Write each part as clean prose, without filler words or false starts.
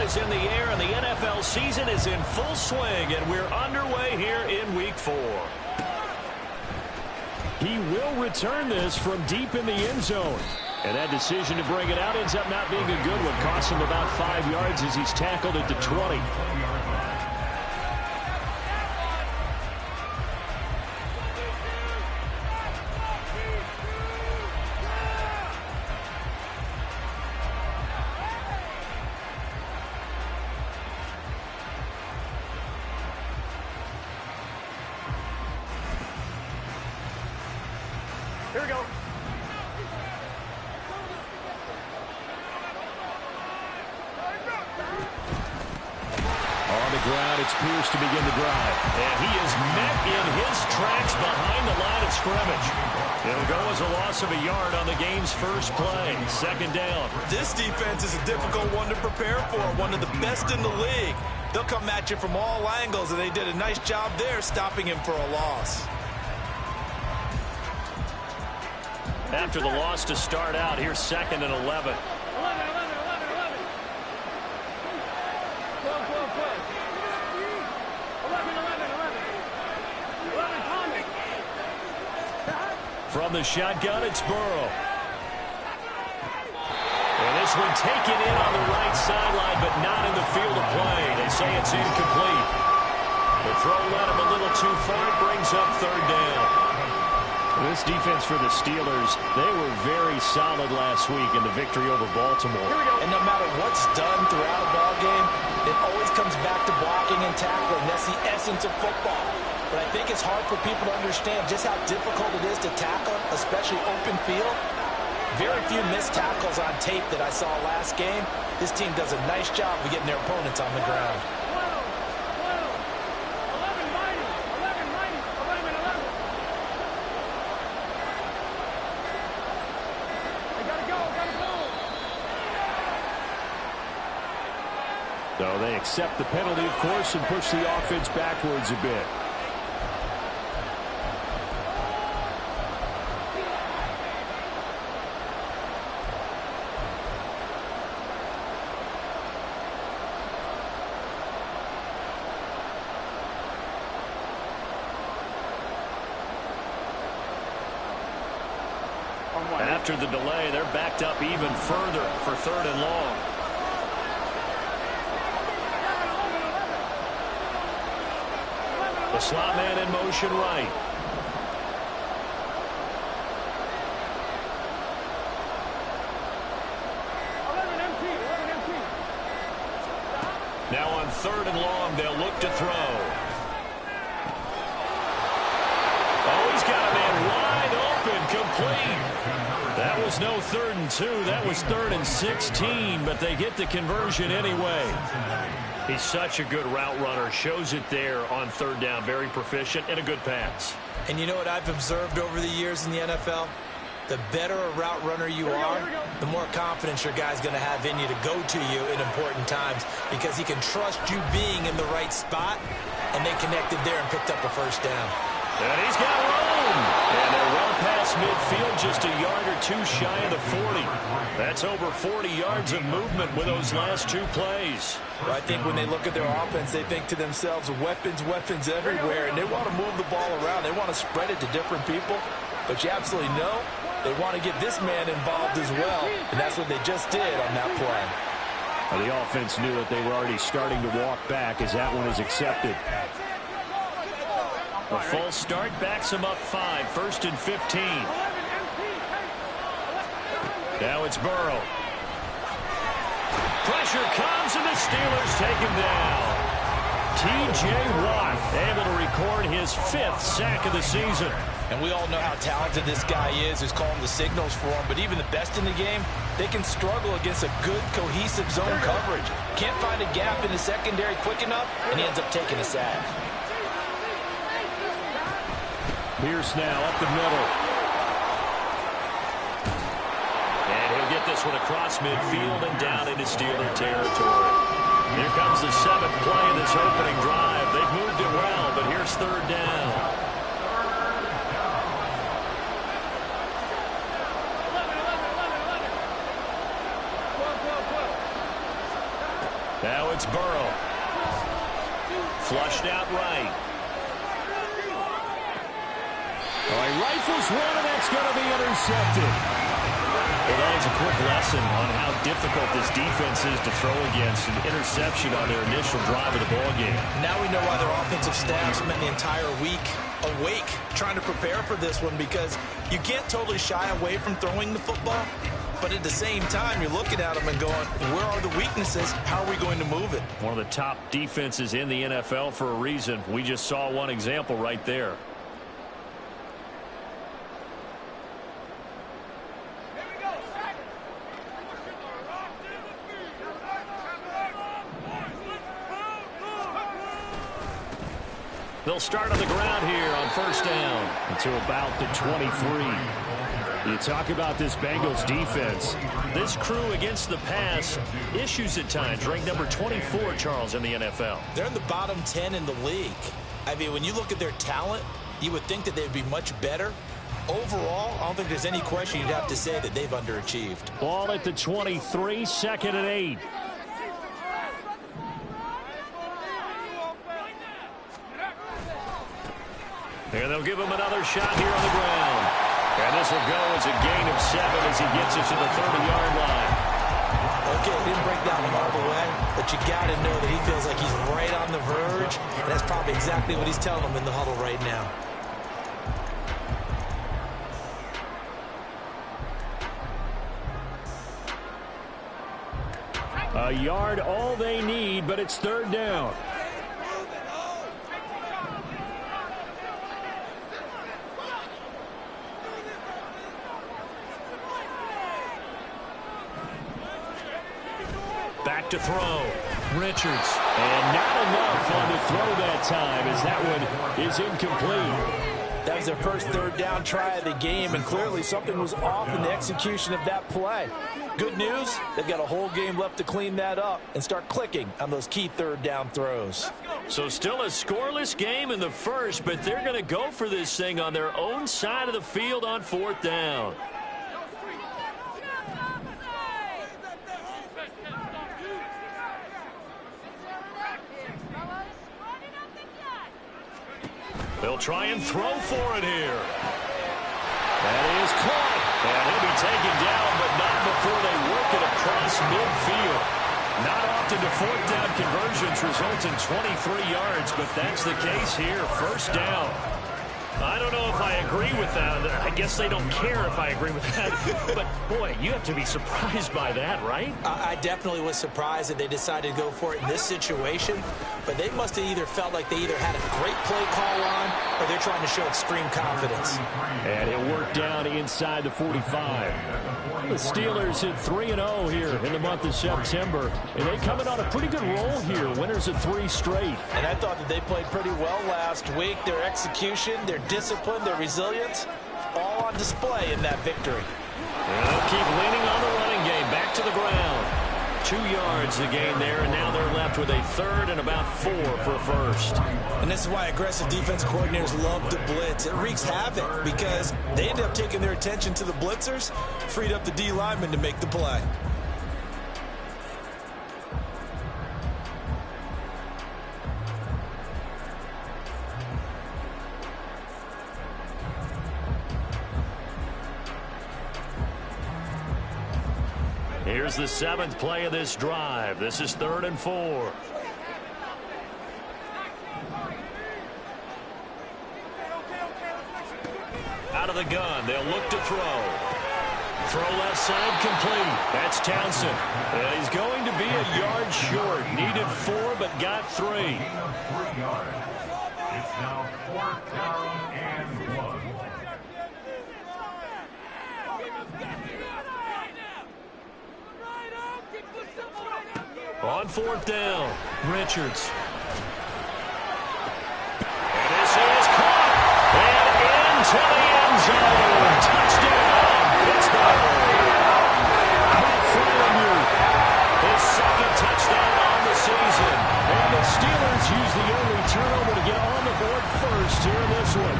is in the air, and the NFL season is in full swing, and we're underway here in Week 4. He will return this from deep in the end zone. And that decision to bring it out ends up not being a good one. Costs him about 5 yards as he's tackled at the 20. Here we go. On the ground, it's Pierce to begin the drive. And he is met in his tracks behind the line of scrimmage. It'll go as a loss of a yard on the game's first play. Second down. This defense is a difficult one to prepare for, one of the best in the league. They'll come at you from all angles, and they did a nice job there stopping him for a loss. After the loss to start out, here's 2nd and 11. From the shotgun, it's Burrow. And this one taken in on the right sideline, but not in the field of play. They say it's incomplete. The throw led him a little too far. It brings up 3rd down. This defense for the Steelers, they were very solid last week in the victory over Baltimore. And no matter what's done throughout a ball game, it always comes back to blocking and tackling. That's the essence of football. But I think it's hard for people to understand just how difficult it is to tackle, especially open field. Very few missed tackles on tape that I saw last game. This team does a nice job of getting their opponents on the ground. So they accept the penalty, of course, and push the offense backwards a bit. After the delay, they're backed up even further for 3rd and long. The slot man in motion right. Now on 3rd and long, they'll look to throw. Oh, he's got a man wide open, complete. That was no 3rd and 2. That was 3rd and 16, but they get the conversion anyway. He's such a good route runner. Shows it there on 3rd down. Very proficient and a good pass. And you know what I've observed over the years in the NFL? The better a route runner you are, the more confidence your guy's going to have in you to go to you in important times because he can trust you being in the right spot, and they connected there and picked up a 1st down. And he's got room. And they're well past midfield, just a yard or 2 shy of the 40. That's over 40 yards of movement with those last 2 plays. Well, I think when they look at their offense, they think to themselves, weapons, weapons everywhere, and they want to move the ball around. They want to spread it to different people. But you absolutely know they want to get this man involved as well, and that's what they just did on that play. Well, the offense knew that they were already starting to walk back as that one is accepted. A false start backs him up 5, 1st and 15. Now it's Burrow. Pressure comes, and the Steelers take him down. T.J. Watt able to record his 5th sack of the season. And we all know how talented this guy is, who's calling the signals for him. But even the best in the game, they can struggle against a good, cohesive zone coverage. Can't find a gap in the secondary quick enough, and he ends up taking a sack. Pierce now up the middle. And he'll get this one across midfield and down into Steeler territory. Here comes the 7th play of this opening drive. They've moved it well, but here's 3rd down. Now it's Burrow. Flushed out right. Oh, he rifles one, and that's going to be intercepted. Well, that is a quick lesson on how difficult this defense is to throw against. An interception on their initial drive of the ballgame. Now we know why their offensive staff spent the entire week awake trying to prepare for this one, because you can't totally shy away from throwing the football, but at the same time, you're looking at them and going, where are the weaknesses? How are we going to move it? One of the top defenses in the NFL for a reason. We just saw one example right there. They'll start on the ground here on first down. To about the 23. You talk about this Bengals defense. This crew against the pass, issues at times. Ranked number 24, Charles, in the NFL. They're in the bottom 10 in the league. I mean, when you look at their talent, you would think that they'd be much better. Overall, I don't think there's any question you'd have to say that they've underachieved. Ball at the 23, 2nd and 8. And they'll give him another shot here on the ground. And this will go as a gain of 7 as he gets us to the 30-yard line. Okay, he didn't break down all the way, but you got to know that he feels like he's right on the verge, and that's probably exactly what he's telling them in the huddle right now. A yard, all they need, but it's 3rd down. Back to throw. Richards. And not enough on the throw that time, as that one is incomplete. That was their first 3rd down try of the game, and clearly something was off in the execution of that play. Good news, they've got a whole game left to clean that up and start clicking on those key 3rd down throws. So still a scoreless game in the first, but they're going to go for this thing on their own side of the field on 4th down. They'll try and throw for it here. That is caught. And he'll be taken down, but not before they work it across midfield. Not often do 4th down conversions result in 23 yards, but that's the case here. 1st down. I don't know if I agree with that. I guess they don't care if I agree with that. But, boy, you have to be surprised by that, right? I definitely was surprised that they decided to go for it in this situation. But they must have either felt like they either had a great play call on or they're trying to show extreme confidence. And it worked down inside the 45. The Steelers hit 3-0 here in the month of September. And they come in on a pretty good roll here. Winners of 3 straight. And I thought that they played pretty well last week. Their execution, their discipline, their resilience, all on display in that victory. And they'll keep leaning on the running game. Back to the ground. 2 yards the gain there, and now they're left with a 3rd and about 4 for a first. And this is why aggressive defense coordinators love to blitz. It wreaks havoc because they end up taking their attention to the blitzers, freed up the D lineman to make the play. Here's the 7th play of this drive. This is 3rd and 4. Out of the gun, they'll look to throw. Throw left side complete. That's Townsend. And he's going to be a yard short. Needed 4, but got 3. It's now 4th down and 1. On 4th down, Richards. And this is caught. And into the end zone. Touchdown, Pittsburgh. Pat Freiermuth, his 2nd touchdown on the season. And the Steelers use the early turnover to get on the board first here in this one.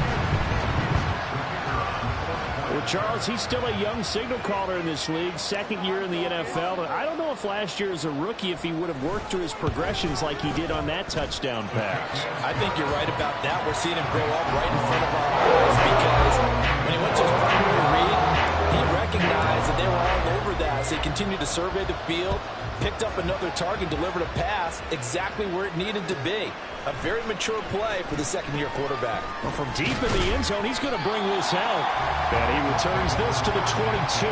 Well, Charles, he's still a young signal caller in this league, second year in the NFL. I don't know if last year as a rookie if he would have worked through his progressions like he did on that touchdown pass. I think you're right about that. We're seeing him grow up right in front of our eyes because when he went to his primary read, he recognized that they were all over that. So he continued to survey the field, picked up another target, delivered a pass exactly where it needed to be. A very mature play for the second-year quarterback. Well, from deep in the end zone, he's going to bring this out. And he returns this to the 22.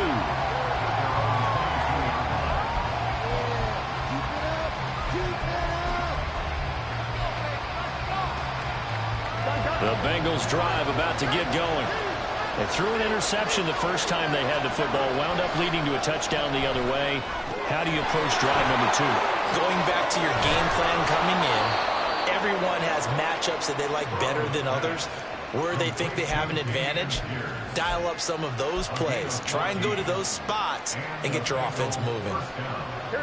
The Bengals drive about to get going. They threw an interception the first time they had the football, wound up leading to a touchdown the other way. How do you approach drive number 2? Going back to your game plan coming in, everyone has matchups that they like better than others. Where they think they have an advantage, dial up some of those plays. Try and go to those spots and get your offense moving.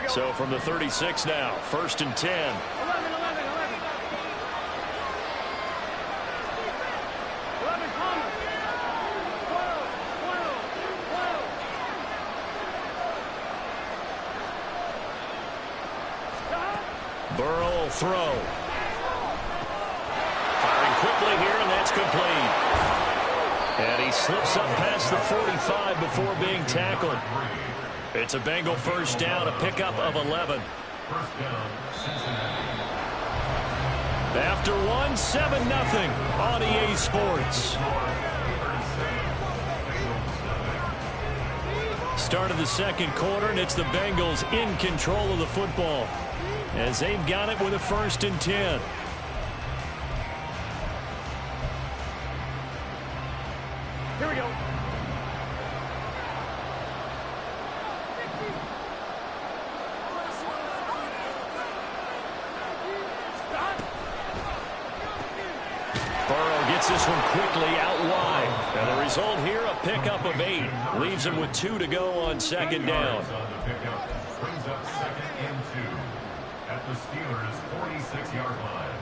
So from the 36 now, 1st and 10. Burrow will throw. Firing quickly here, and that's complete. And he slips up past the 45 before being tackled. It's a Bengal first down, a pickup of 11. After one, 7-0 on EA Sports. Start of the second quarter, and it's the Bengals in control of the football as they've got it with a 1st and 10. Here we go. Burrow gets this one quickly out wide. And the result here, a pickup of 8. Leaves him with 2 to go on 2nd down. Brings up 2nd and 2 at the Steelers' 46-yard line.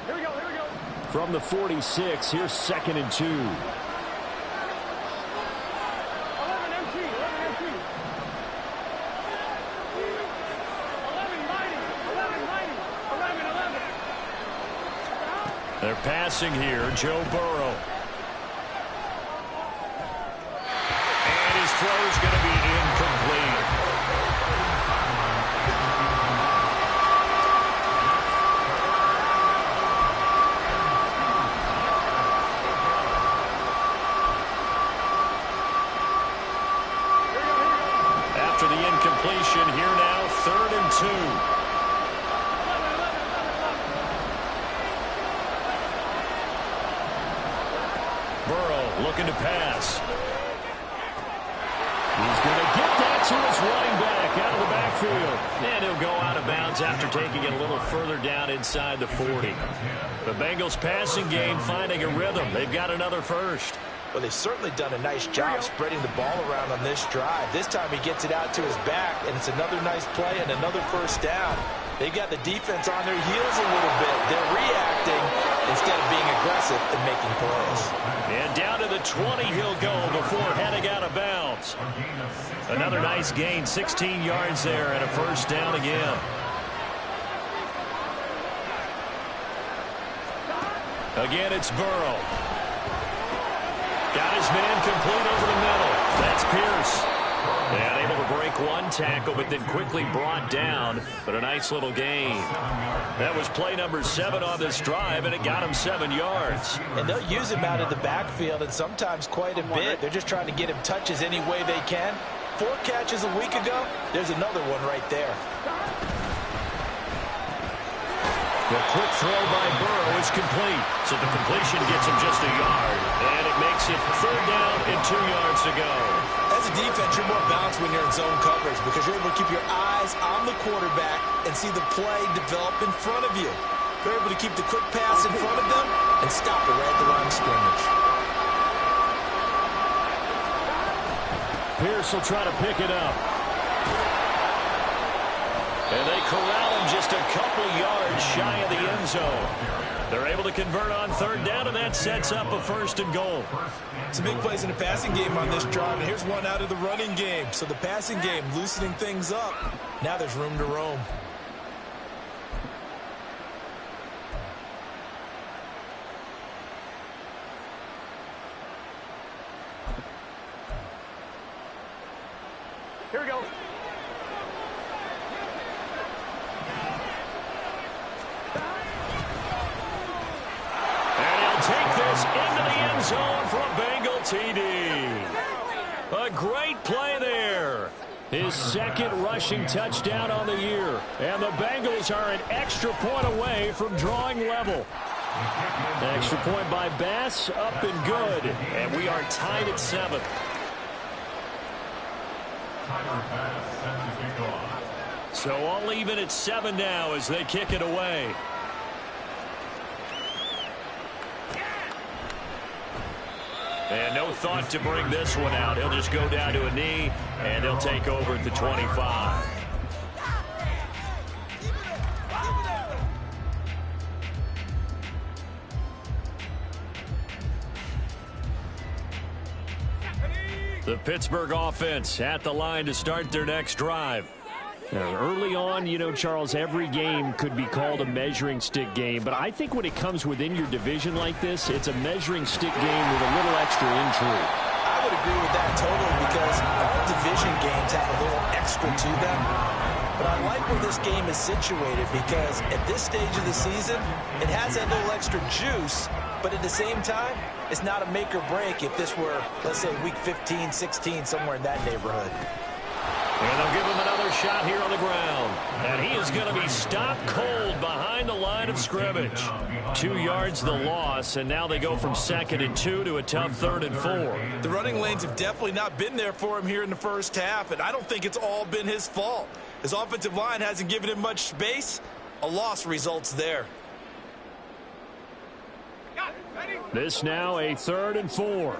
Here we go, here we go. From the 46, here's 2nd and 2. 11 empty, 11 empty. 11 mighty, 11 mighty, 11, 11. They're passing here, Joe Burrow. And his throw is going to be incomplete. After the incompletion, here now, 3rd and 2. Burrow looking to pass. He's going to get that to his running back out of the backfield. And he'll go out of bounds after taking it a little further down inside the 40. The Bengals passing game finding a rhythm. They've got another first. Well, they've certainly done a nice job spreading the ball around on this drive. This time he gets it out to his back, and it's another nice play and another first down. They've got the defense on their heels a little bit. They're reacting instead of being aggressive and making plays. And down to the 20 he'll go before heading out of bounds. Another nice gain, 16 yards there, and a first down again. Again, it's Burrow. Got his man complete over the middle. That's Pierce. And able to break one tackle, but then quickly brought down. But a nice little gain. That was play number 7 on this drive, and it got him 7 yards. And they'll use him out of the backfield, and sometimes quite a bit. They're just trying to get him touches any way they can. 4 catches a week ago. There's another one right there. The quick throw by Burrow is complete. So the completion gets him just a yard. And it makes it 3rd down and 2 yards to go. As a defense, you're more balanced when you're in zone coverage because you're able to keep your eyes on the quarterback and see the play develop in front of you. They're able to keep the quick pass in front of them and stop it right at the line of scrimmage. Pierce will try to pick it up. And they corral him just a couple yards shy of the end zone. They're able to convert on third down, and that sets up a 1st and goal. Some big plays in the passing game on this drive, and here's one out of the running game. So the passing game loosening things up. Now there's room to roam. Here we go. And he'll take this into the end zone for a Bengal TD. A great play there. His 2nd rushing touchdown on the year. And the Bengals are an extra point away from drawing level. An extra point by Bass, up and good. And we are tied at 7. So all even at 7 now as they kick it away. And no thought to bring this one out. He'll just go down to a knee, and he'll take over at the 25. The Pittsburgh offense at the line to start their next drive. Early on, you know, Charles, every game could be called a measuring stick game. But I think when it comes within your division like this, it's a measuring stick game with a little extra intrigue. I would agree with that totally because all division games have a little extra to them. But I like where this game is situated because at this stage of the season, it has that little extra juice. But at the same time, it's not a make or break if this were, let's say, week 15, 16, somewhere in that neighborhood. And they'll give him another shot here on the ground. And he is going to be stopped cold behind the line of scrimmage. 2 yards the loss, and now they go from 2nd and 2 to a tough 3rd and 4. The running lanes have definitely not been there for him here in the first half, and I don't think it's all been his fault. His offensive line hasn't given him much space. A loss results there. This now a 3rd and 4.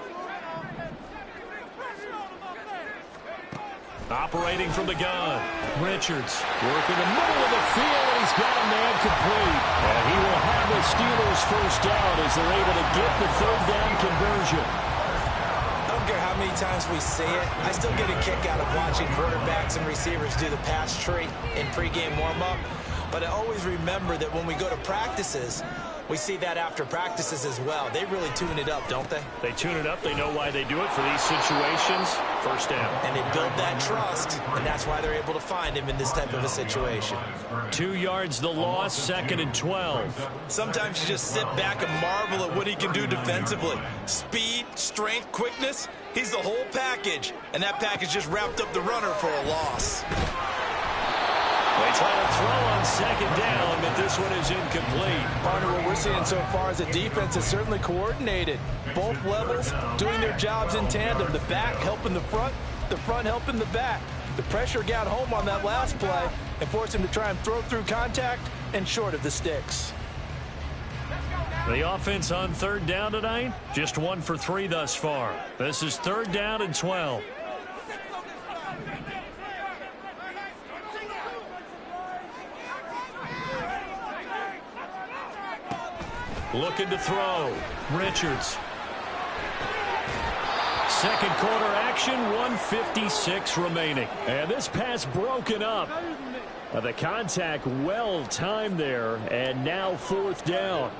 Operating from the gun, Richards working the middle of the field, and he's got a man complete. And he will have the Steelers first down as they're able to get the 3rd down conversion. I don't care how many times we see it. I still get a kick out of watching quarterbacks and receivers do the pass tree in pregame warm-up. But I always remember that when we go to practices, we see that after practices as well. They really tune it up, don't they? They tune it up. They know why they do it for these situations. First down. And they build that trust, and that's why they're able to find him in this type of a situation. 2 yards the loss, 2nd and 12. Sometimes you just sit back and marvel at what he can do defensively. Speed, strength, quickness, he's the whole package. And that package just wrapped up the runner for a loss. They try to throw on 2nd down, but this one is incomplete. Partner, what we're seeing so far is the defense is certainly coordinated. Both levels doing their jobs in tandem. The back helping the front helping the back. The pressure got home on that last play and forced him to try and throw through contact and short of the sticks. The offense on 3rd down tonight, just 1 for 3 thus far. This is 3rd down and 12. Looking to throw. Richards. 2nd quarter action, 1:56 remaining. And this pass broken up. The contact well timed there, and now 4th down.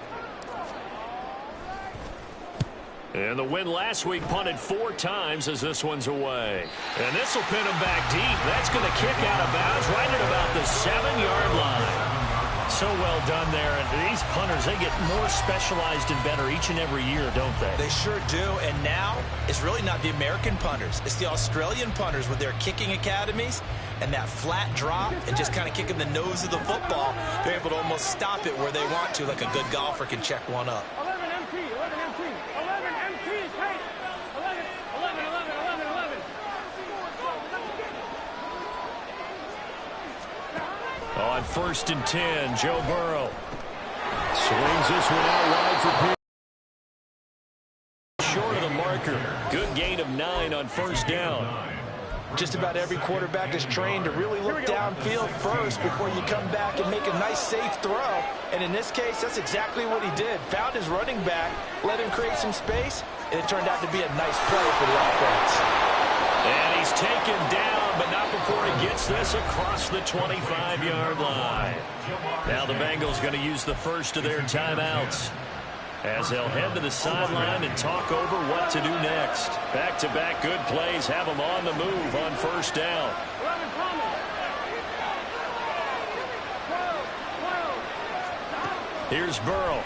And the win last week punted 4 times as this one's away. And this will pin him back deep. That's going to kick out of bounds right at about the 7-yard line. So well done there. And these punters, they get more specialized and better each and every year, don't they? They sure do. And now it's really not the American punters. It's the Australian punters with their kicking academies and that flat drop and just kind of kicking the nose of the football. They're able to almost stop it where they want to, like a good golfer can check one up. 11 MT, 11 MT, 11 MT is right. 11, 11, 11, 11, 11. On 1st and 10, Joe Burrow. Swings this one out wide for Pierce. Short of the marker. Good gain of 9 on 1st down. Just about every quarterback is trained to really look downfield first before you come back and make a nice, safe throw. And in this case, that's exactly what he did. Found his running back, let him create some space, and it turned out to be a nice play for the offense. And he's taken down, but not before he gets this across the 25-yard line. Now the Bengals going to use the first of their timeouts as they'll head to the sideline and talk over what to do next. Back-to-back good plays have them on the move on first down. Here's Burrow.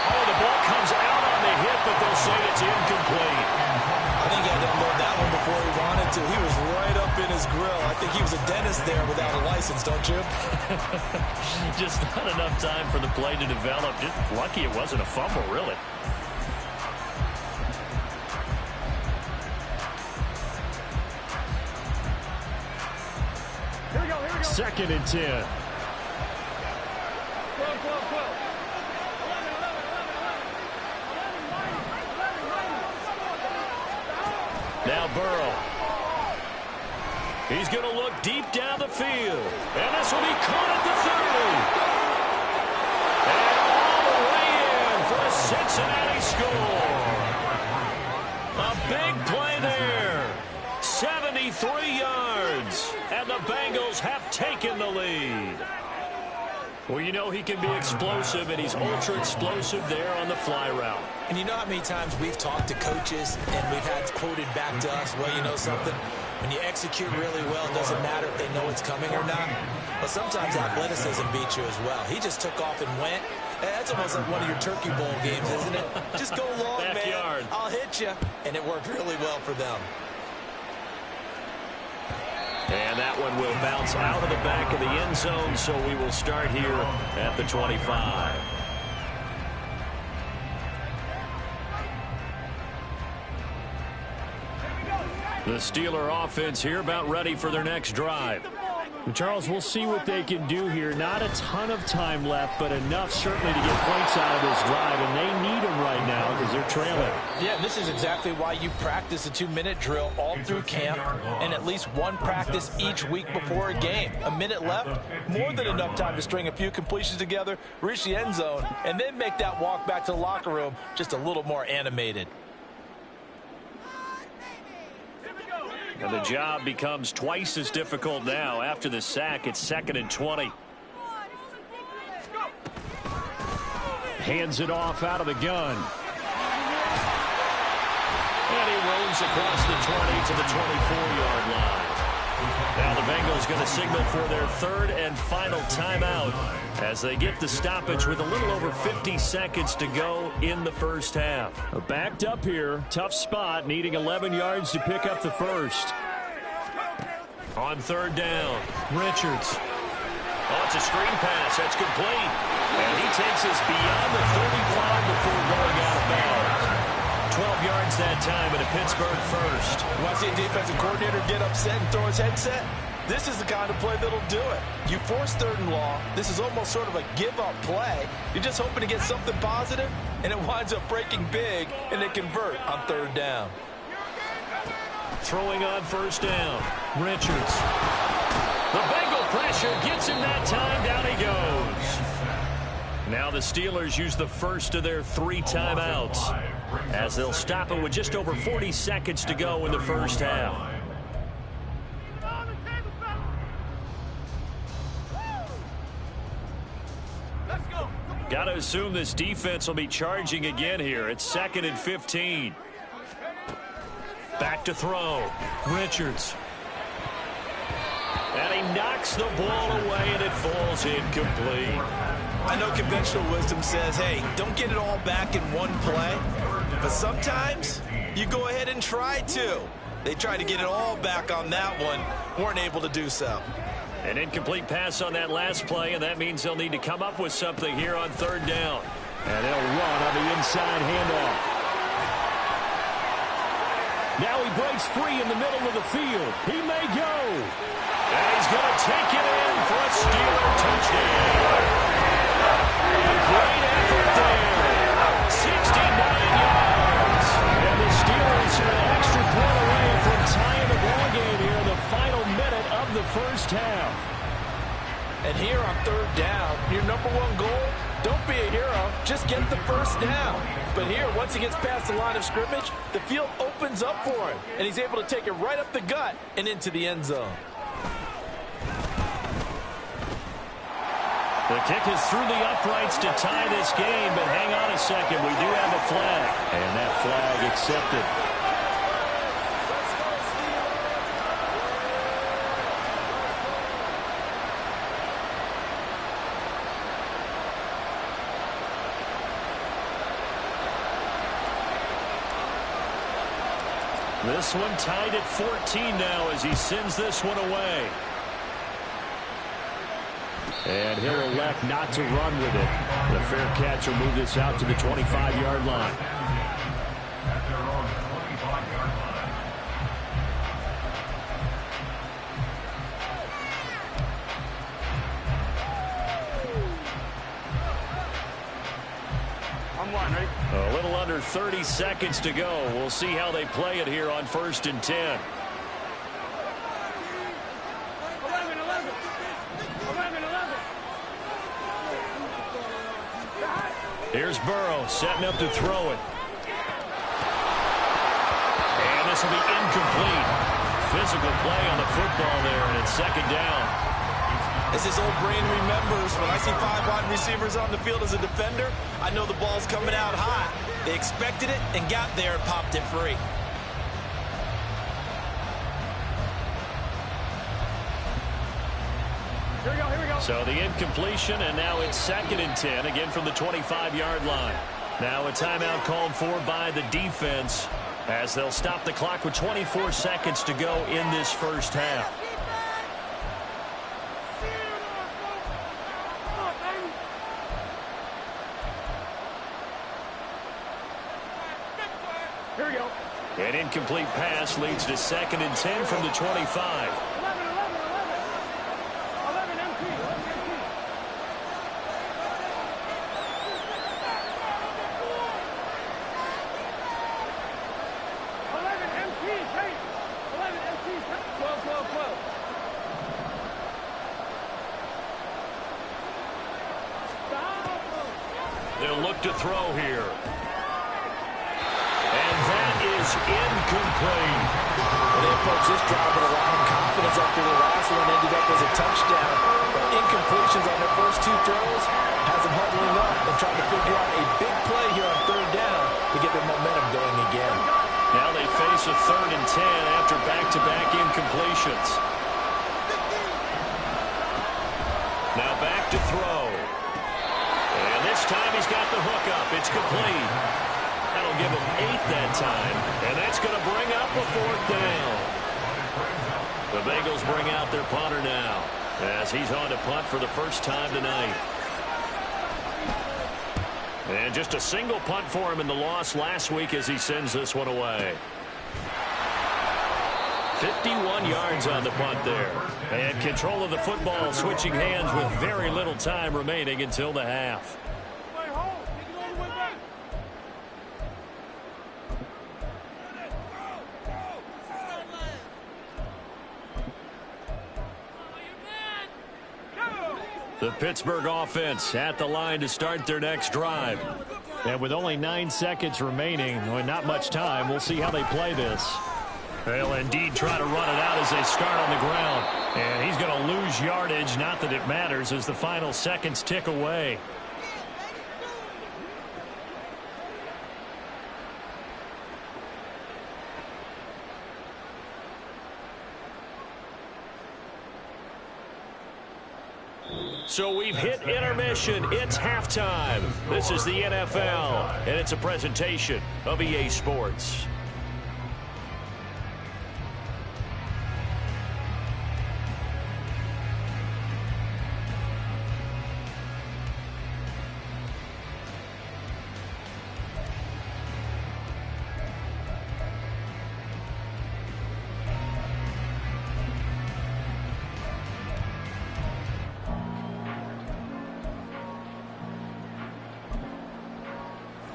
Oh, the ball comes out on the hit, but they'll say it's incomplete. I think he had to unload that one before he wanted to. He was right up in his grill. I think he was a dentist there without a license, don't you? Just not enough time for the play to develop. Just lucky it wasn't a fumble, really. Here we go. 2nd and 10. 12. Now Burrow. He's going to look deep down the field. And this will be caught at the 30. And all the way in for a Cincinnati score. A big play there. 73 yards. And the Bengals have taken the lead. Well, you know he can be explosive, and he's ultra-explosive there on the fly route. And you know how many times we've talked to coaches and we've had quoted back to us, well, you know something? When you execute really well, it doesn't matter if they know it's coming or not. But sometimes athleticism beats you as well. He just took off and went. That's almost like one of your Turkey Bowl games, isn't it? Just go long, Backyard. man. I'll hit you. And it worked really well for them. And that one will bounce out of the back of the end zone, so we will start here at the 25. The Steeler offense here about ready for their next drive. Charles, we'll see what they can do here. Not a ton of time left, but enough certainly to get points out of this drive, and they need them right now because they're trailing. Yeah, this is exactly why you practice a 2-minute drill all through camp and at least one practice each week before a game. A minute left, more than enough time to string a few completions together, reach the end zone, and then make that walk back to the locker room just a little more animated. And the job becomes twice as difficult now. After the sack, it's 2nd and 20. Hands it off out of the gun. And he rolls across the 20 to the 24-yard line. Now the Bengals going to signal for their 3rd and final timeout as they get the stoppage with a little over 50 seconds to go in the first half. Backed up here. Tough spot. Needing 11 yards to pick up the first. On 3rd down, Richards. Oh, it's a screen pass. That's complete. And he takes us beyond the 35 before going out of bounds. 12 yards that time and a Pittsburgh first. You want to see a defensive coordinator get upset and throw his headset? This is the kind of play that'll do it. You force 3rd and long. This is almost sort of a give-up play. You're just hoping to get something positive, and it winds up breaking big, and they convert on 3rd down. Throwing on 1st down, Richards. The Bengal pressure gets him that time. Down he goes. Now the Steelers use the first of their 3 timeouts as they'll stop it with just over 40 seconds to go in the first half. Got to assume this defense will be charging again here. It's 2nd and 15. Back to throw. Richards. And he knocks the ball away, and it falls incomplete. I know conventional wisdom says, hey, don't get it all back in one play. But sometimes you go ahead and try to. They tried to get it all back on that one. Weren't able to do so. An incomplete pass on that last play, and that means they'll need to come up with something here on 3rd down. And they'll run on the inside handoff. Now he breaks free in the middle of the field. He may go. And he's going to take it in for a Steeler touchdown. A great effort there. 69 yards. And the Steelers are an extra point away from first down. But here, once he gets past the line of scrimmage, the field opens up for him, and he's able to take it right up the gut and into the end zone. The kick is through the uprights to tie this game, but hang on a second. We do have a flag, and that flag accepted. This one tied at 14 now as he sends this one away. And he'll elect not to run with it. The fair catch will move this out to the 25-yard line. At their own 25-yard line. I'm one, ready? A little under 30 seconds to go. We'll see how they play it here on 1st and 10. 11, 11. 11, 11. Here's Burrow setting up to throw it. And this will be incomplete. Physical play on the football there, and it's 2nd down. As his old brain remembers, when I see 5 wide receivers on the field as a defender, I know the ball's coming out hot. They expected it and got there and popped it free. Here we go, here we go. So the incompletion, and now it's 2nd and 10, again from the 25-yard line. Now a timeout called for by the defense as they'll stop the clock with 24 seconds to go in this first half. Here we go. An incomplete pass leads to 2nd and 10 from the 25. 11, 11, 11. 11 MP, 11 MP. 11 MP, Tate. 11 MP, 12, 12, 12. Stop. They'll look to throw here. And that is incomplete. Well, they approached this drive with a lot of confidence after the last one ended up as a touchdown. But incompletions on their first 2 throws has them huddling up and trying to figure out a big play here on 3rd down to get their momentum going again. Now they face a 3rd and 10 after back-to-back incompletions. Now back to throw. And this time he's got the hook up. It's complete. That'll give him 8 that time. And that's going to bring up a 4th down. The Bengals bring out their punter now as he's on to punt for the first time tonight. And just a single punt for him in the loss last week as he sends this one away. 51 yards on the punt there. And control of the football switching hands with very little time remaining until the half. Wait, hold. Take it all the way back. The Pittsburgh offense at the line to start their next drive. And with only 9 seconds remaining, well, not much time, we'll see how they play this. They'll indeed try to run it out as they start on the ground. And he's going to lose yardage, not that it matters, as the final seconds tick away. So we've hit intermission. It's halftime. This is the NFL, and it's a presentation of EA Sports.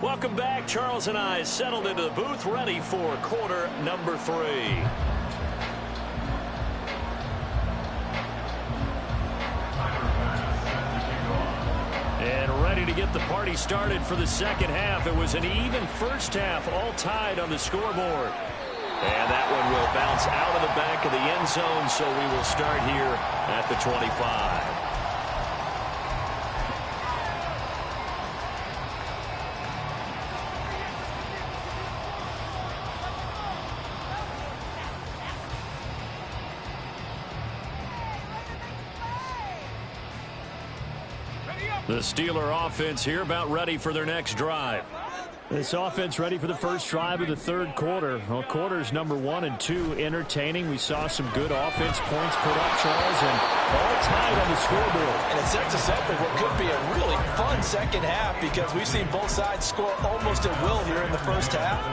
Welcome back. Charles and I settled into the booth, ready for quarter number 3. And ready to to get the party started for the second half. It was an even first half, all tied on the scoreboard. And that one will bounce out of the back of the end zone, so we will start here at the 25. The Steeler offense here about ready for their next drive. This offense ready for the first drive of the third quarter. Well, quarters number 1 and 2 entertaining. We saw some good offense points put up, Charles, and all tied on the scoreboard. And it sets us up for what could be a really fun second half because we've seen both sides score almost at will here in the first half.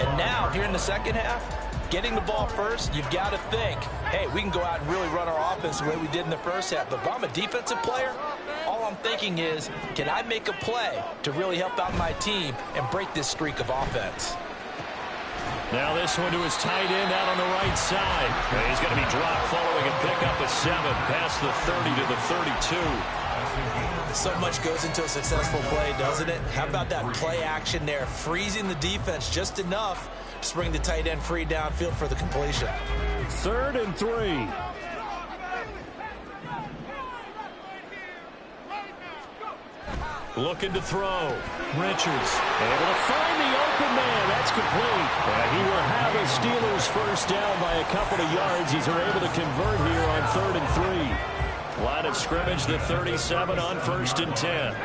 And now, here in the second half, getting the ball first, you've got to think, hey, we can go out and really run our offense the way we did in the first half. But if I'm a defensive player, all I'm thinking is, can I make a play to really help out my team and break this streak of offense? Now this one to his tight end out on the right side. And he's going to be dropped following a pickup of 7 past the 30 to the 32. So much goes into a successful play, doesn't it? How about that play action there, freezing the defense just enough to bring the tight end free downfield for the completion. 3rd and 3. Looking to throw. Richards able to find the open man. That's complete. He will have the Steelers first down by a couple of yards. He's able to convert here on 3rd and 3. Line of scrimmage, the 37 on 1st and 10.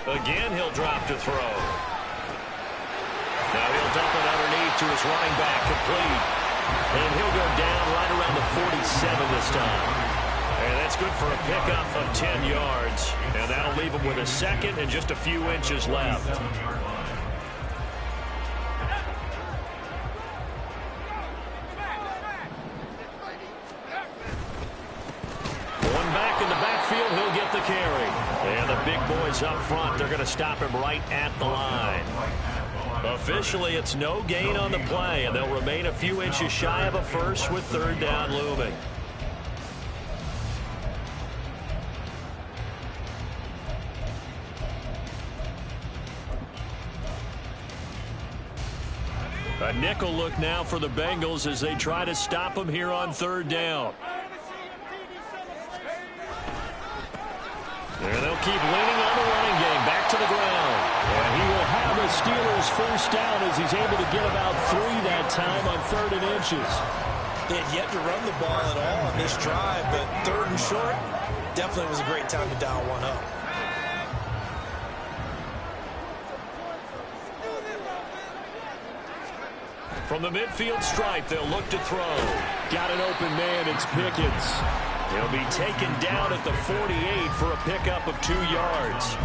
Again, he'll drop to throw. Now he'll dump it underneath to his running back, complete. And he'll go down right around the 47 this time. And that's good for a pickup of 10 yards. And that'll leave him with a second and just a few inches left. One back in the backfield, he'll get the carry. And the big boys up front, they're going to stop him right at the line. Officially, it's no gain on the play, and they'll remain a few inches shy of a first with 3rd down looming. A nickel look now for the Bengals as they try to stop him here on 3rd down. And they'll keep leaning on the running game. Back to the ground. And he will have the Steelers first down as he's able to get about 3 that time on 3rd and inches. They had yet to run the ball at all on this drive, but 3rd and short definitely was a great time to dial one up. From the midfield stripe, they'll look to throw. Got an open man. It's Pickens. He'll be taken down at the 48 for a pickup of 2 yards.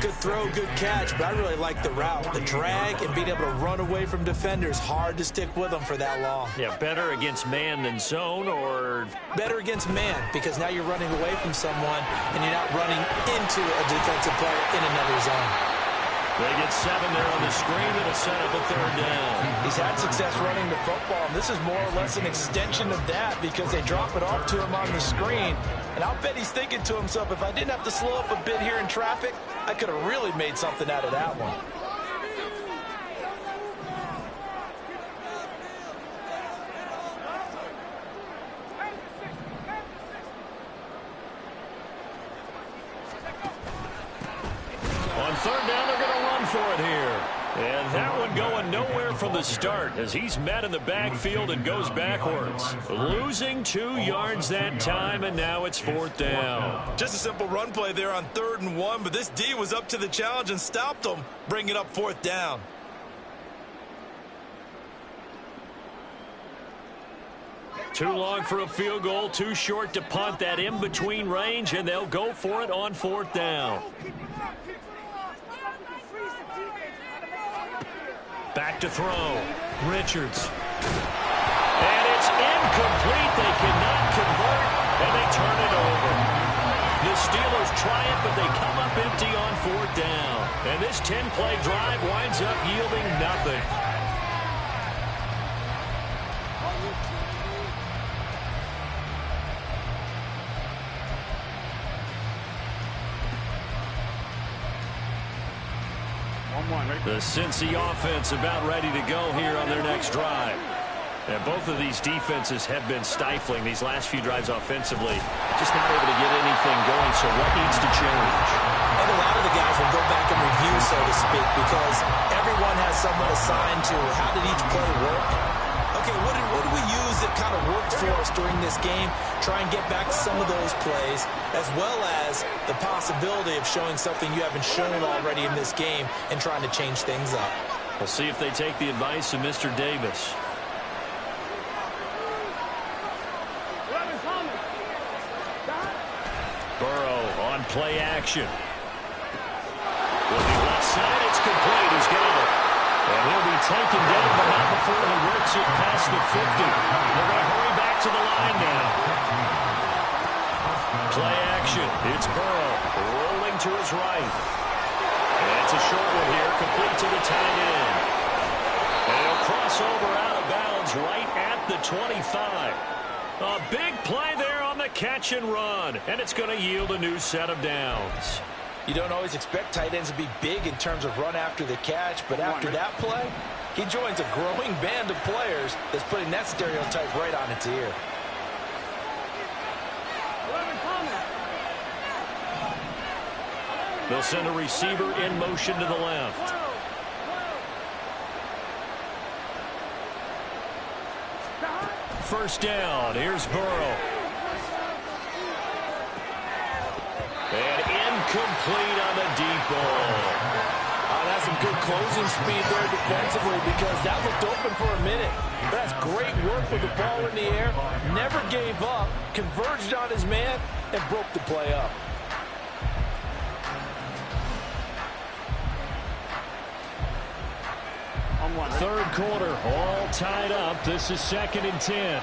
Good throw, good catch, but I really like the route. The drag and being able to run away from defenders, hard to stick with them for that long. Yeah, better against man than zone, or? Better against man, because now you're running away from someone and you're not running into a defensive player in another zone. They get 7 there on the screen. That'll set up a 3rd down. He's had success running the football, and this is more or less an extension of that because they drop it off to him on the screen. And I'll bet he's thinking to himself, if I didn't have to slow up a bit here in traffic, I could have really made something out of that one. On 3rd down, they're going to run for it here. And that one going nowhere from the start as he's met in the backfield and goes backwards. Losing 2 yards that time, and now it's 4th down. Just a simple run play there on 3rd and 1, but this D was up to the challenge and stopped them, bringing up 4th down. Too long for a field goal, too short to punt. That in-between range, and they'll go for it on 4th down. Back to throw. Richards. And it's incomplete. They cannot convert, and they turn it over. The Steelers try it, but they come up empty on 4th down. And this 10-play drive winds up yielding nothing. The Cincy offense about ready to go here on their next drive. And both of these defenses have been stifling these last few drives offensively. Just not able to get anything going, so what needs to change? And a lot of the guys will go back and review, so to speak, because everyone has someone assigned to how did each play work. Okay, what did we use that kind of worked for us during this game? Try and get back to some of those plays, as well as the possibility of showing something you haven't shown already in this game and trying to change things up. We'll see if they take the advice of Mr. Davis. Burrow on play action. Looking left side, it's complete. He's got it. And he'll be taken down, but not before he works it past the 50. They're going to hurry back to the line now. Play action. It's Burrow rolling to his right. And it's a short one here, complete to the tight end. And he'll cross over out of bounds right at the 25. A big play there on the catch and run. And it's going to yield a new set of downs. You don't always expect tight ends to be big in terms of run after the catch, but after that play, he joins a growing band of players that's putting that stereotype right on its ear. They'll send a receiver in motion to the left. First down. Here's Burrow. And incomplete on the deep ball. Oh, that's some good closing speed there defensively, because that looked open for a minute. That's great work with the ball in the air. Never gave up, converged on his man, and broke the play up. Third quarter, all tied up. This is 2nd and 10.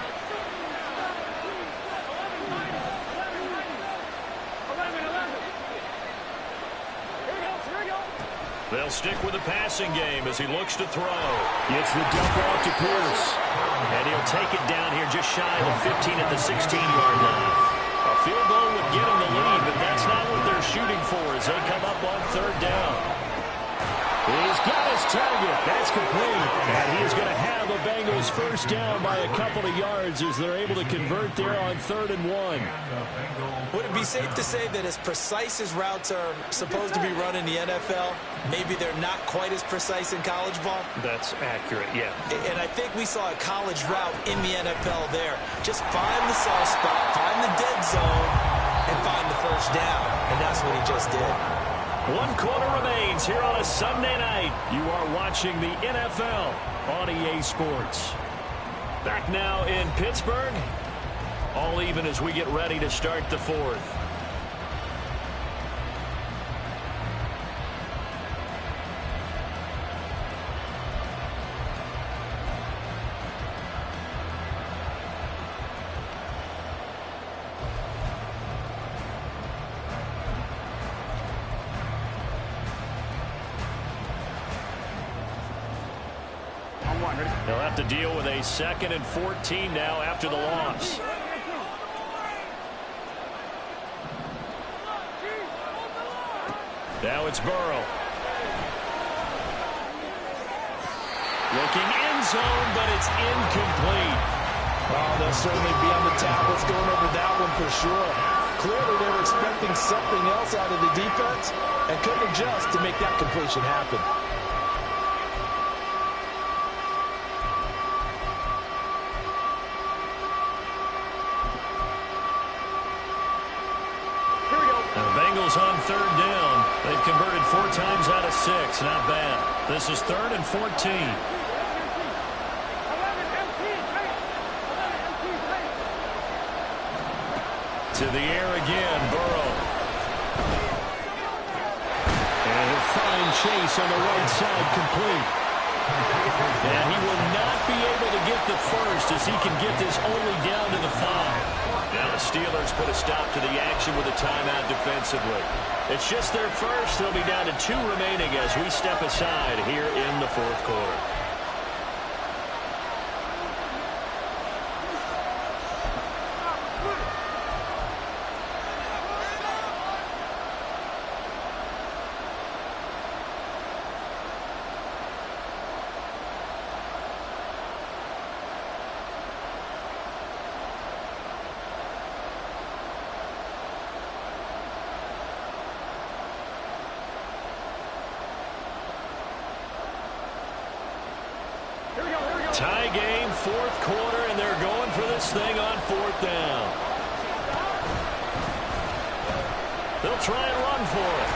They'll stick with the passing game as he looks to throw. It's the dump off to Pierce. And he'll take it down here just shy of the 15 at the 16-yard line. A field goal would get him the lead, but that's not what they're shooting for as they come up on 3rd down. He's got his target. That's complete. And he is going to have the Bengals first down by a couple of yards as they're able to convert there on 3rd and 1. Would it be safe to say that as precise as routes are supposed to be run in the NFL, maybe they're not quite as precise in college ball? That's accurate, yeah. And I think we saw a college route in the NFL there. Just find the soft spot, find the dead zone, and find the first down. And that's what he just did. 1 quarter remains here on a Sunday night. You are watching the NFL on EA Sports. Back now in Pittsburgh. All even as we get ready to start the 4th. They'll have to deal with a 2nd and 14 now after the loss. Now it's Burrow. Looking end zone, but it's incomplete. Oh, they'll certainly be on the tablets going over that one for sure. Clearly they were expecting something else out of the defense and couldn't adjust to make that completion happen. On 3rd down. They've converted 4 times out of 6. Not bad. This is 3rd and 14. To the air again, Burrow. And he'll find Chase on the right side, complete. And he will not be able to get the first as he can get this only down to the 5. Now the Steelers put a stop to the action with a timeout defensively. It's just their first. They'll be down to 2 remaining as we step aside here in the fourth quarter. Tie game, fourth quarter, and they're going for this thing on fourth down. They'll try and run for it.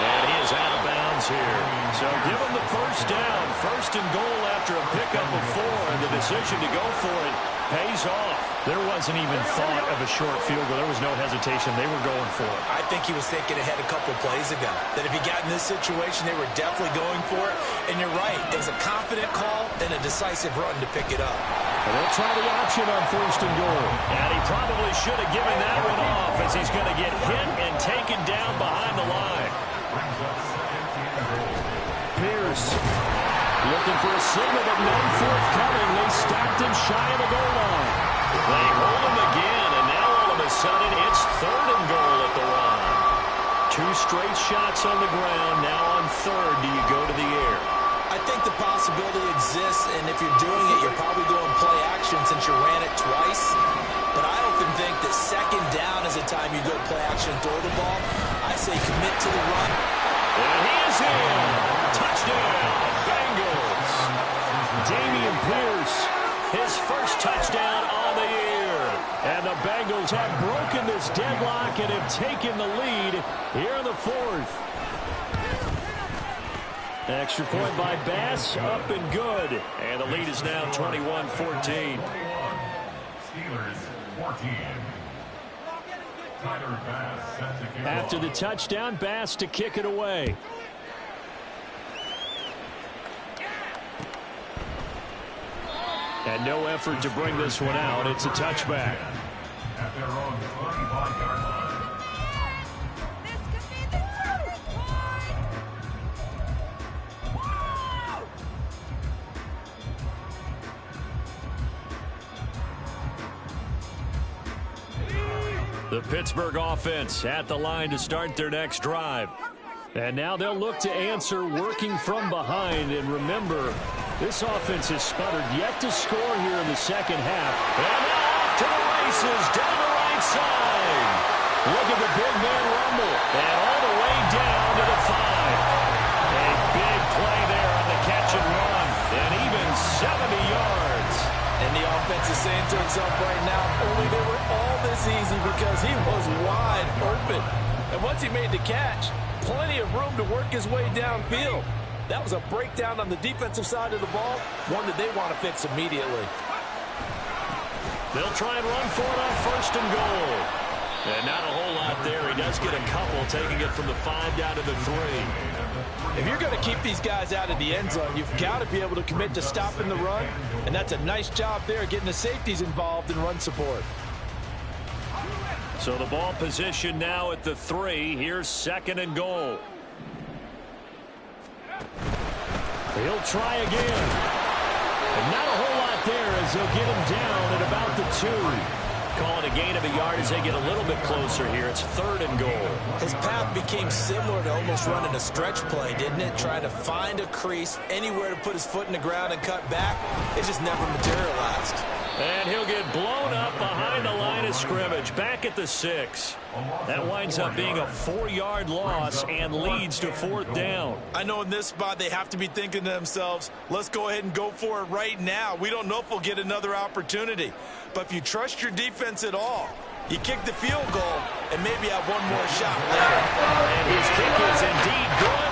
And he is out of bounds here. So give him the first down. First and goal after a pickup of 4, and the decision to go for it pays off. There wasn't even thought of a short field goal. There was no hesitation. They were going for it. I think he was thinking ahead a couple plays ago. That if he got in this situation, they were definitely going for it. And you're right. It was a confident call and a decisive run to pick it up. And they'll try the option on first and goal. And he probably should have given that one off as he's going to get hit and taken down behind the line. Pierce looking for a signal, but none forthcoming. They stopped him shy of the goal line. They hold him again, and now all of a sudden it's third and goal at the line. 2 straight shots on the ground. Now on third, do you go to the air? I think the possibility exists, and if you're doing it, you're probably going play action since you ran it twice. But I often think that second down is the time you go play action and throw the ball. I say commit to the run. And he is in. Touchdown, Bengals. Dameon Pierce, his first touchdown on the year. And the Bengals have broken this deadlock and have taken the lead here in the fourth. Extra point by Bass, up and good. And the lead is now 21-14. Steelers 14. Tyler Bass set to kick After off. the touchdown, Bass to kick it away. And no effort to bring this one out. It's a touchback. At their own 25-yard line. The Pittsburgh offense at the line to start their next drive. And now they'll look to answer working from behind. And remember, this offense has sputtered yet to score here in the second half. And now off to the races down the right side. Look at the big man rumble. And all the way down to the 5. A big play there on the catch and run. And even 70 yards. And the offense is saying to itself right now, only they were all this easy because he was wide open. And once he made the catch, plenty of room to work his way downfield. That was a breakdown on the defensive side of the ball, one that they want to fix immediately. They'll try and run for it on first and goal. And not a whole lot there. He does get a couple, taking it from the 5 down to the 3. If you're going to keep these guys out of the end zone, you've got to be able to commit to stopping the run. And that's a nice job there, getting the safeties involved in run support. So the ball position now at the 3. Here's second and goal. He'll try again. And not a whole lot there as they'll get him down at about the 2. Call it a gain of a yard as they get a little bit closer here. It's third and goal. His path became similar to almost running a stretch play, didn't it? Trying to find a crease, anywhere to put his foot in the ground and cut back. It just never materialized. And he'll get blown up behind the line of scrimmage, back at the 6. That winds up being a 4-yard loss and leads to fourth down. I know in this spot they have to be thinking to themselves, let's go ahead and go for it right now. We don't know if we'll get another opportunity. But if you trust your defense at all, you kick the field goal and maybe have one more shot later. And his kick is indeed good.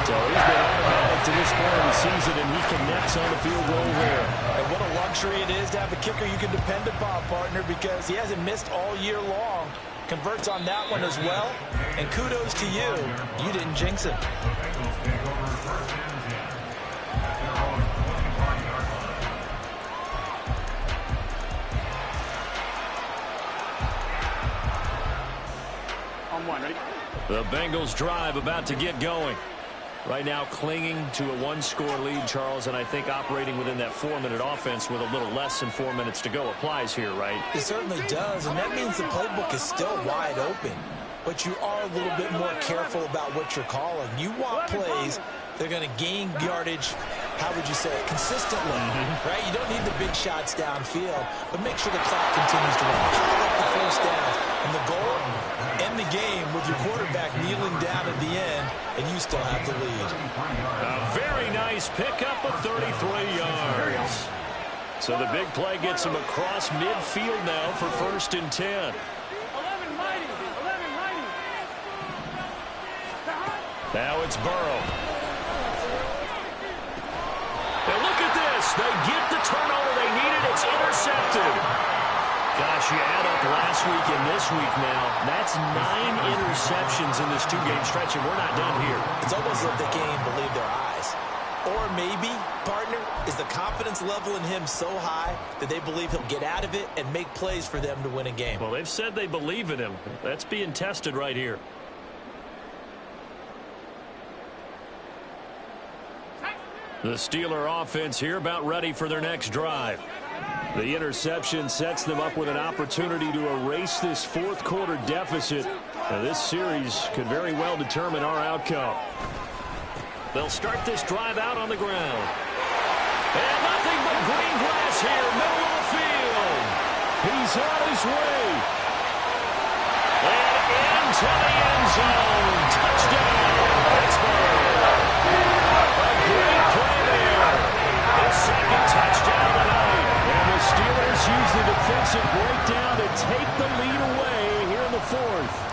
So he's been automatic to this point of the season, and he connects on the field goal here. And what a luxury it is to have a kicker you can depend upon, partner, because he hasn't missed all year long. Converts on that one as well. And kudos to you. You didn't jinx him. The Bengals drive about to get going. Right now clinging to a one-score lead, Charles, and I think operating within that 4-minute offense with a little less than 4 minutes to go applies here, right? It certainly does, and that means the playbook is still wide open. But you are a little bit more careful about what you're calling. You want plays that are going to gain yardage, how would you say it, consistently, right? You don't need the big shots downfield, but make sure the clock continues to run. Pile up the first down, and the goal, end the game with your quarterback kneeling down at the end, and you still have the lead. A very nice pickup of 33 yards. So the big play gets him across midfield now for 1st and 10. Now it's Burrow. And look at this. They get the turnover they needed. It's intercepted. Gosh, you add up last week and this week now. That's 9 interceptions in this 2-game stretch, and we're not done here. It's almost like they can't even believe their eyes. Or maybe, partner, is the confidence level in him so high that they believe he'll get out of it and make plays for them to win a game. Well, they've said they believe in him. That's being tested right here. The Steeler offense here about ready for their next drive. The interception sets them up with an opportunity to erase this 4th quarter deficit. Now, this series could very well determine our outcome. They'll start this drive out on the ground. And nothing but green grass here, middle of the field. He's on his way. And into the end zone. Touchdown, Pittsburgh. A great play there. His 2nd touchdown tonight. And the Steelers use the defensive breakdown to take the lead away here in the 4th.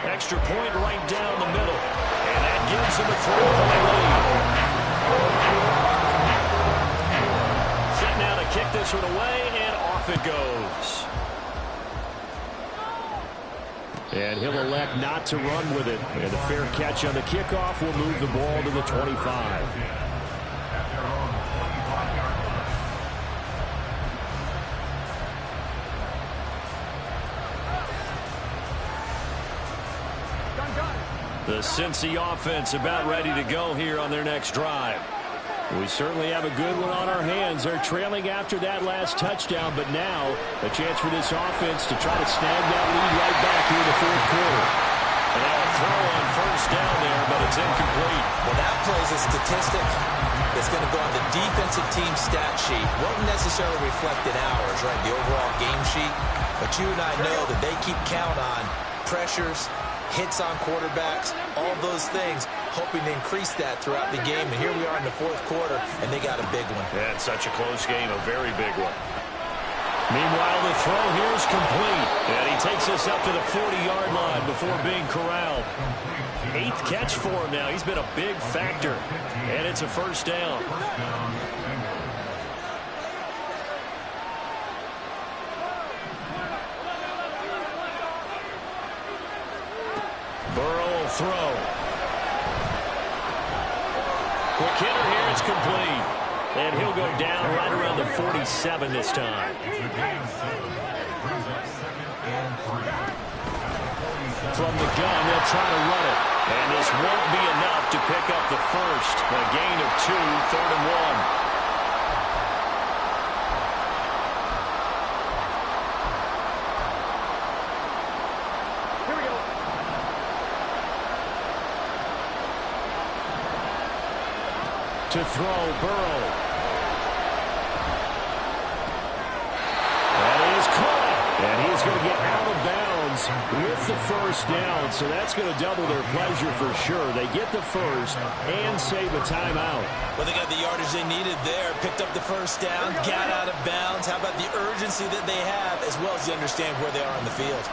Extra point right down the middle. And that gives them a 3-point lead. Set now to kick this one away, and off it goes. And he'll elect not to run with it. And a fair catch on the kickoff will move the ball to the 25. The Cincy offense about ready to go here on their next drive. We certainly have a good one on our hands. They're trailing after that last touchdown, but now a chance for this offense to try to snag that lead right back here in the 4th quarter. And now a throw on 1st down there, but it's incomplete. Well, that plays a statistic that's going to go on the defensive team stat sheet. Won't necessarily reflect in ours, right, the overall game sheet. But you and I know that they keep count on pressures, hits on quarterbacks, all those things, hoping to increase that throughout the game. And here we are in the 4th quarter, and they got a big one. Yeah, it's such a close game, a very big one. Meanwhile, the throw here is complete. And he takes us up to the 40-yard line before being corralled. 8th catch for him now. He's been a big factor. And it's a 1st down. Burrow will throw. Quick hitter here, it's complete. And he'll go down right around the 47 this time. From the gun, they'll try to run it. And this won't be enough to pick up the 1st. A gain of 2, 3rd and 1. To throw, Burrow. That is caught. And he's going to get out of bounds with the 1st down. So that's going to double their pleasure for sure. They get the 1st and save a timeout. Well, they got the yardage they needed there. Picked up the 1st down, got out of bounds. How about the urgency that they have, as well as you understand where they are on the field?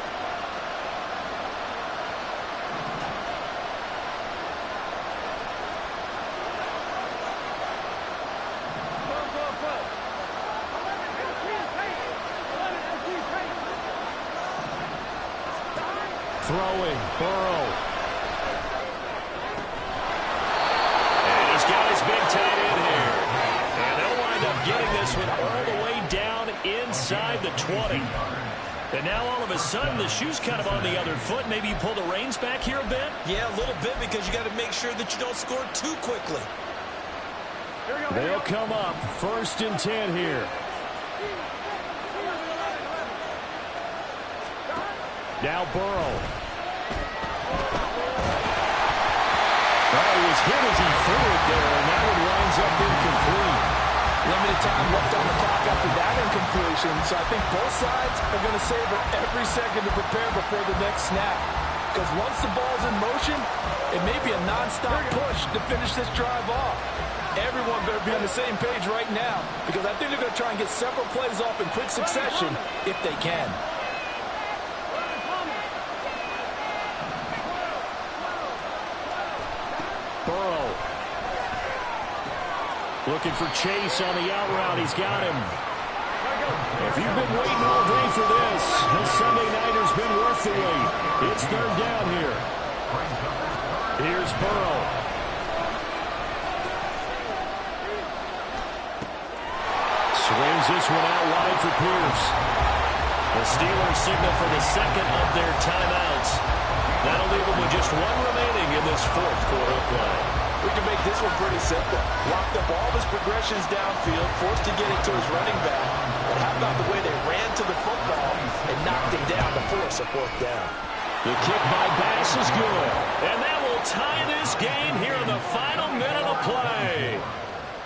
Throwing, Burrow. And he's got his big tight end here. And they'll wind up getting this one all the way down inside the 20. And now all of a sudden the shoe's kind of on the other foot. Maybe you pull the reins back here a bit? Yeah, a little bit, because you got to make sure that you don't score too quickly. They'll come up 1st and 10 here. Now Burrow. He was hit as he threw it there, and that one winds up incomplete. Limited time left on the clock after that incompletion, so I think both sides are going to savor every second to prepare before the next snap. Because once the ball's in motion, it may be a non-stop push to finish this drive off. Everyone better be on the same page right now, because I think they're going to try and get several plays off in quick succession if they can. Burrow. Looking for Chase on the out route. He's got him. If you've been waiting all day for this Sunday nighter's been worth the wait. It's 3rd down here. Here's Burrow. Swings this one out wide for Pierce. The Steelers signal for the 2nd of their timeouts. That'll leave them with just 1 remaining in this 4th quarter of play. We can make this one pretty simple. Locked up all of his progressions downfield, forced to get it to his running back. But how about the way they ran to the football and knocked him down to force a 4th down? The kick by Bass is good. And that will tie this game here in the final minute of play.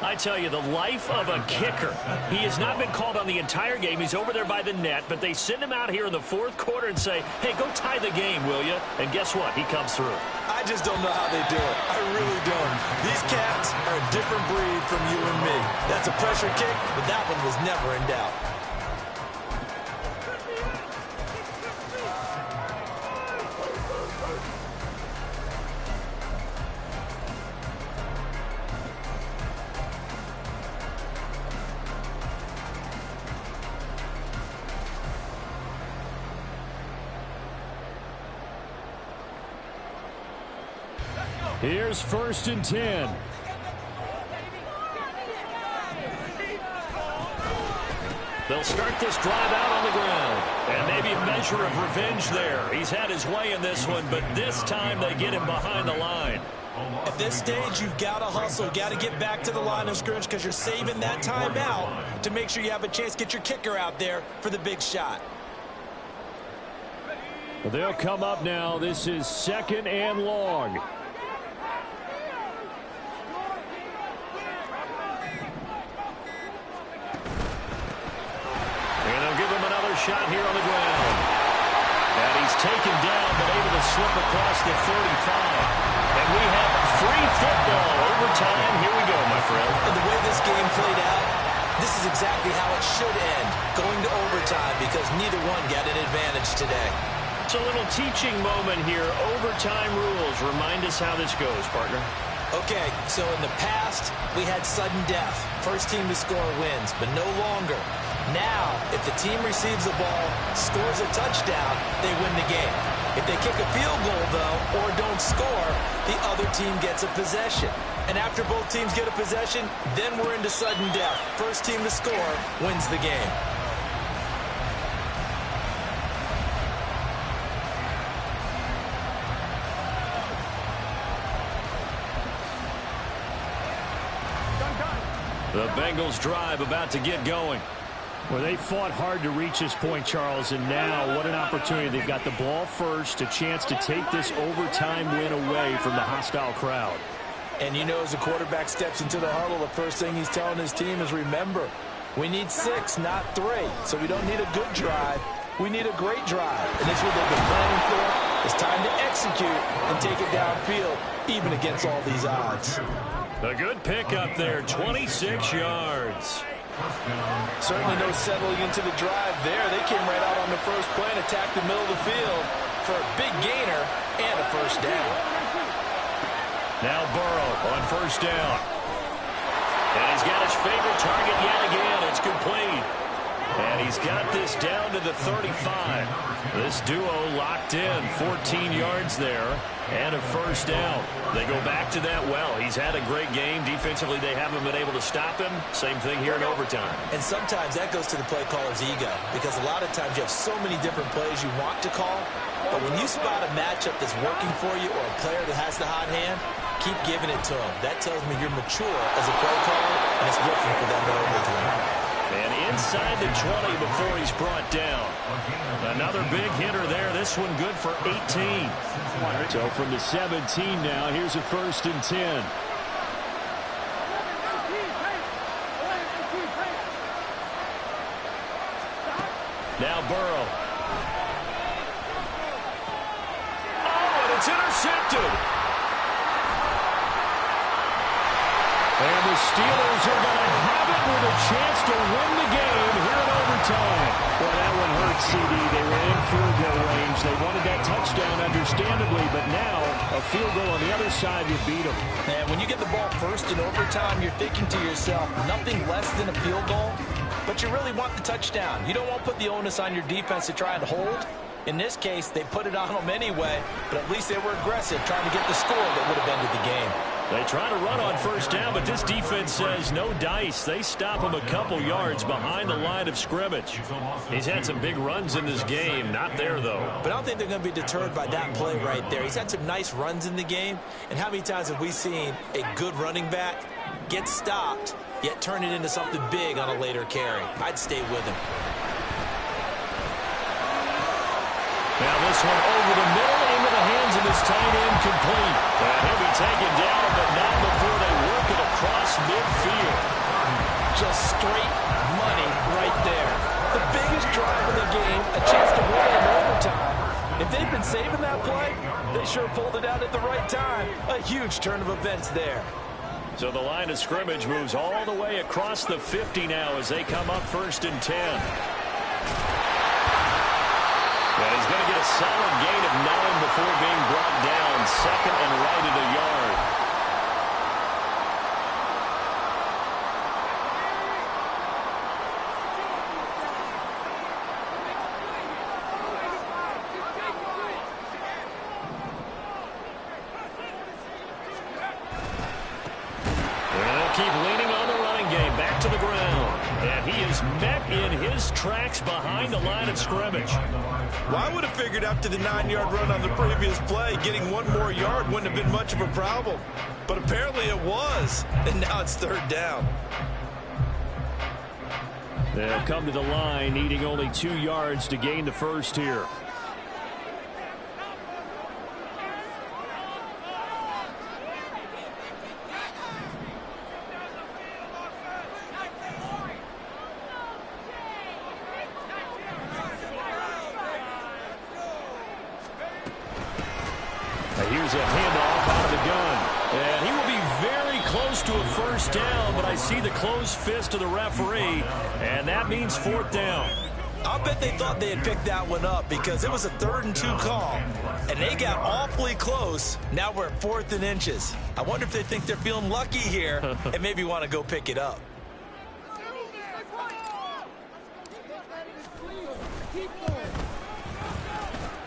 I tell you, the life of a kicker. He has not been called on the entire game. He's over there by the net, but they send him out here in the 4th quarter and say, hey, go tie the game, will you? And guess what? He comes through. I just don't know how they do it. I really don't. These cats are a different breed from you and me. That's a pressure kick, but that one was never in doubt. Here's 1st and 10. They'll start this drive out on the ground. And maybe a measure of revenge there. He's had his way in this one, but this time they get him behind the line. At this stage, you've got to hustle. Got to get back to the line of scrimmage because you're saving that time out to make sure you have a chance to get your kicker out there for the big shot. They'll come up now. This is 2nd and long. Shot here on the ground. And he's taken down, but able to slip across the 35. And we have free football. Overtime. Here we go, my friend. And the way this game played out, this is exactly how it should end. Going to overtime because neither one got an advantage today. It's a little teaching moment here. Overtime rules. Remind us how this goes, partner. Okay, so in the past, we had sudden death. First team to score wins, but no longer. Now, if the team receives the ball, scores a touchdown, they win the game. If they kick a field goal, though, or don't score, the other team gets a possession. And after both teams get a possession, then we're into sudden death. First team to score wins the game. The Bengals drive about to get going. Well, they fought hard to reach this point, Charles, and now what an opportunity. They've got the ball first, a chance to take this overtime win away from the hostile crowd. And you know, as a quarterback steps into the huddle, the first thing he's telling his team is, remember, we need 6, not 3. So we don't need a good drive. We need a great drive. And this is what they've been planning for. It's time to execute and take it downfield, even against all these odds. A good pickup there, 26 yards. Certainly no settling into the drive there. They came right out on the first play and attacked the middle of the field for a big gainer and a first down. Now Burrow on first down. And he's got his favorite target yet again. It's complete. And he's got this down to the 35. This duo locked in, 14 yards there, and a first down. They go back to that well. He's had a great game. Defensively, they haven't been able to stop him. Same thing here in overtime. And sometimes that goes to the play caller's ego, because a lot of times you have so many different plays you want to call, but when you spot a matchup that's working for you or a player that has the hot hand, keep giving it to him. That tells me you're mature as a play caller, and it's working for them to overtime. And inside the 20 before he's brought down. Another big hitter there. This one good for 18. So from the 17 now, here's a 1st and 10. Now Burrow. Oh, and it's intercepted. And the Steelers are going to have it with a chance to win the game here in overtime. Well, that one hurt, CD. They were in field goal range. They wanted that touchdown, understandably, but now a field goal on the other side would beat them. And when you get the ball first in overtime, you're thinking to yourself, nothing less than a field goal, but you really want the touchdown. You don't want to put the onus on your defense to try and hold. In this case, they put it on them anyway, but at least they were aggressive, trying to get the score that would have ended the game. They try to run on first down, but this defense says no dice. They stop him a couple yards behind the line of scrimmage. He's had some big runs in this game. Not there, though. But I don't think they're going to be deterred by that play right there. He's had some nice runs in the game. And how many times have we seen a good running back get stopped, yet turn it into something big on a later carry? I'd stay with him. Now this one over the middle into the hands of his tight end, complete. And he'll be taken down, but not before they work it across midfield. Just straight money right there. The biggest drive of the game, a chance to win it in overtime. If they've been saving that play, they sure pulled it out at the right time. A huge turn of events there. So the line of scrimmage moves all the way across the 50 now as they come up 1st and 10. Well, he's going to get a solid gain of 9 before being brought down. 2nd and right at a yard. And they'll keep leaning on the running game. Back to the ground. And he is met in his tracks behind the line of scrimmage. Well, I would have figured after the 9-yard run on the previous play, getting one more yard wouldn't have been much of a problem. But apparently it was, and now it's 3rd down. They'll come to the line, needing only 2 yards to gain the first here. Here's a handoff out of the gun. And he will be very close to a first down, but I see the closed fist of the referee, and that means 4th down. I'll bet they thought they had picked that one up because it was a 3rd and 2 call, and they got awfully close. Now we're at 4th and inches. I wonder if they think they're feeling lucky here and maybe want to go pick it up.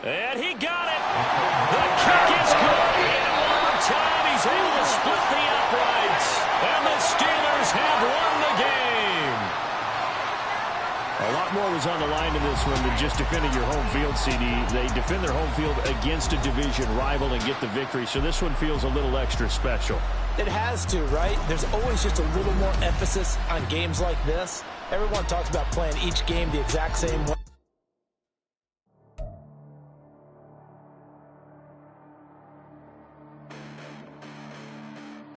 And he got it. The kick is good. And one more time, he's able to split the uprights. And the Steelers have won the game. A lot more was on the line in this one than just defending your home field, CD. They defend their home field against a division rival and get the victory. So this one feels a little extra special. It has to, right? There's always just a little more emphasis on games like this. Everyone talks about playing each game the exact same way.